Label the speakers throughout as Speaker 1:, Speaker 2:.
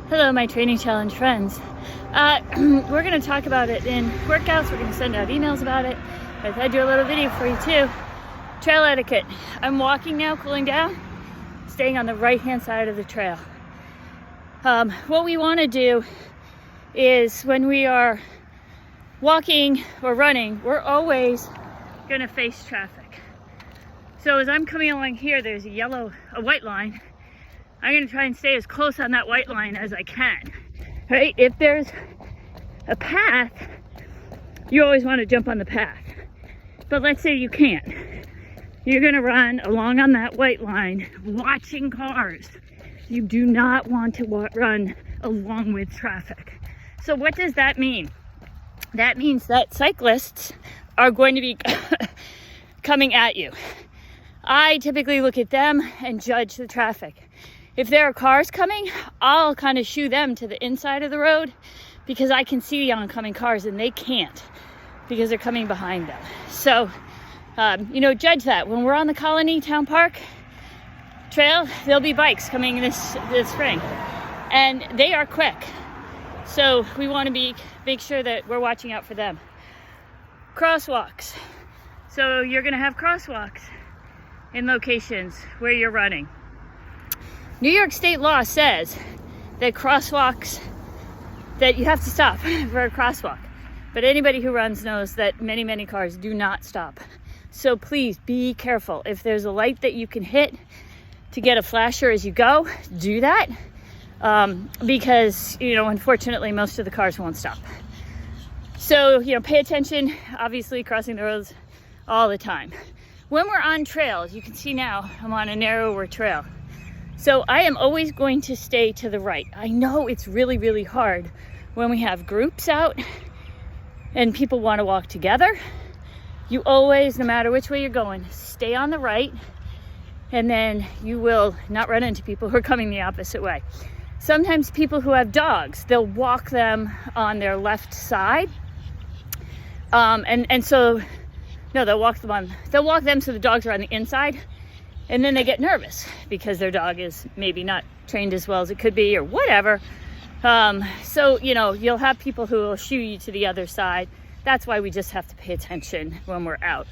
Speaker 1: Hello, my training challenge friends. We're going to talk about it in workouts. We're going to send out emails about it. I thought I'd do a little video for you too. Trail etiquette. I'm walking now, cooling down, staying on the right-hand side of the trail. What we want to do is when we are walking or running, we're always going to face traffic. So as I'm coming along here, there's a white line. I'm going to try and stay as close on that white line as I can, right? If there's a path, you always want to jump on the path. But let's say you can't. You're going to run along on that white line, watching cars. You do not want to run along with traffic. So what does that mean? That means that cyclists are going to be coming at you. I typically look at them and judge the traffic. If there are cars coming, I'll kind of shoo them to the inside of the road because I can see the oncoming cars and they can't because they're coming behind them. So, judge that. When we're on the Colony Town Park Trail, there'll be bikes coming this spring and they are quick. So we want to make sure that we're watching out for them. Crosswalks. So you're going to have crosswalks in locations where you're running. New York state law says that crosswalks, that you have to stop for a crosswalk. But anybody who runs knows that many cars do not stop. So please be careful. If there's a light that you can hit to get a flasher as you go, do that. Because, unfortunately, most of the cars won't stop. So, pay attention, obviously crossing the roads all the time. When we're on trails, you can see now I'm on a narrower trail. So I am always going to stay to the right. I know it's really hard when we have groups out and people want to walk together. You always, no matter which way you're going, stay on the right, and then you will not run into people who are coming the opposite way. Sometimes people who have dogs, they'll walk them on their left side. They'll walk them so the dogs are on the inside. And then they get nervous because their dog is maybe not trained as well as it could be or whatever. You'll have people who will shoo you to the other side. That's why we just have to pay attention when we're out.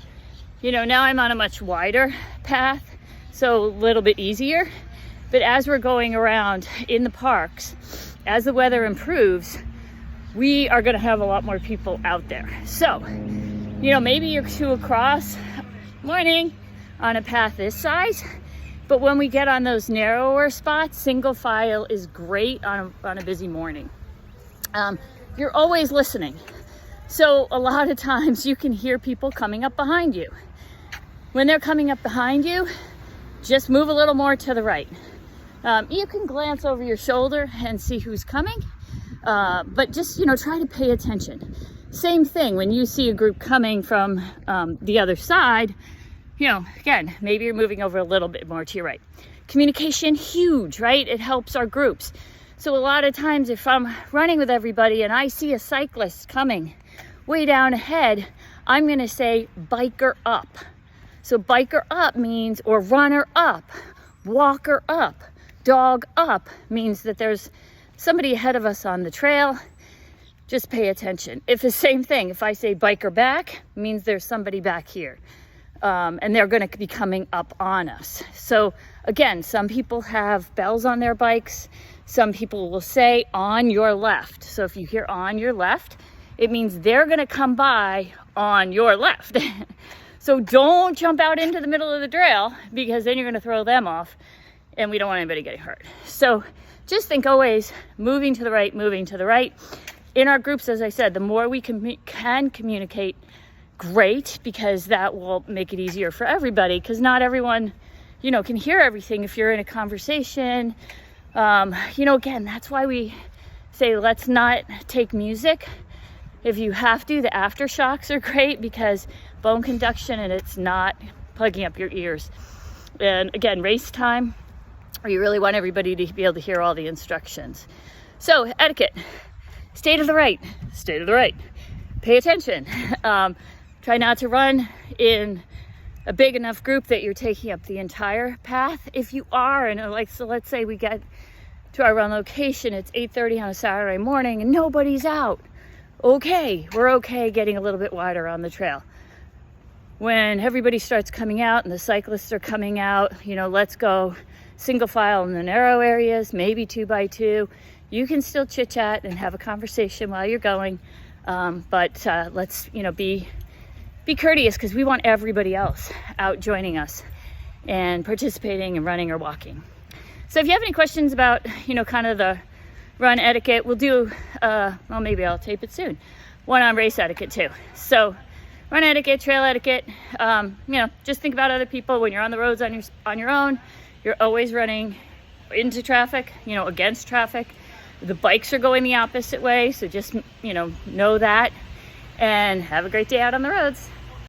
Speaker 1: Now I'm on a much wider path, so a little bit easier. But as we're going around in the parks, as the weather improves, we are going to have a lot more people out there. So, maybe you're two across, morning, on a path this size, but when we get on those narrower spots, single file is great on a busy morning. You're always listening, so a lot of times you can hear people coming up behind you. When they're coming up behind you, just move a little more to the right. You can glance over your shoulder and see who's coming, but just try to pay attention. Same thing when you see a group coming from the other side. Again, maybe you're moving over a little bit more to your right. Communication, huge, right? It helps our groups. So a lot of times if I'm running with everybody and I see a cyclist coming way down ahead, I'm going to say biker up. So biker up means, or runner up, walker up, dog up means that there's somebody ahead of us on the trail. Just pay attention. If the same thing, if I say biker back, means there's somebody back here. And they're going to be coming up on us. So again, some people have bells on their bikes. Some people will say on your left. So if you hear on your left, it means they're going to come by on your left. So don't jump out into the middle of the trail because then you're going to throw them off and we don't want anybody getting hurt. So just think always moving to the right, moving to the right. In our groups, as I said, the more we can communicate, great, because that will make it easier for everybody, because not everyone can hear everything if you're in a conversation. Again, that's why we say let's not take music. If you have to, the aftershocks are great because bone conduction and it's not plugging up your ears. And again, race time, or you really want everybody to be able to hear all the instructions. So etiquette, stay to the right, pay attention. Try not to run in a big enough group that you're taking up the entire path. If you are, and so let's say we get to our run location. It's 8:30 on a Saturday morning and nobody's out. Okay, we're okay getting a little bit wider on the trail. When everybody starts coming out and the cyclists are coming out, you know, let's go single file in the narrow areas, maybe 2x2. You can still chit chat and have a conversation while you're going, but let's, you know, be courteous, because we want everybody else out joining us and participating and running or walking. So if you have any questions about, you know, kind of the run etiquette, we'll do, well, maybe I'll tape it soon, one on race etiquette too. So run etiquette, trail etiquette, you know, just think about other people. When you're on the roads on your own, you're always running into traffic, you know, against traffic. The bikes are going the opposite way, so just, you know that. And have a great day out on the roads.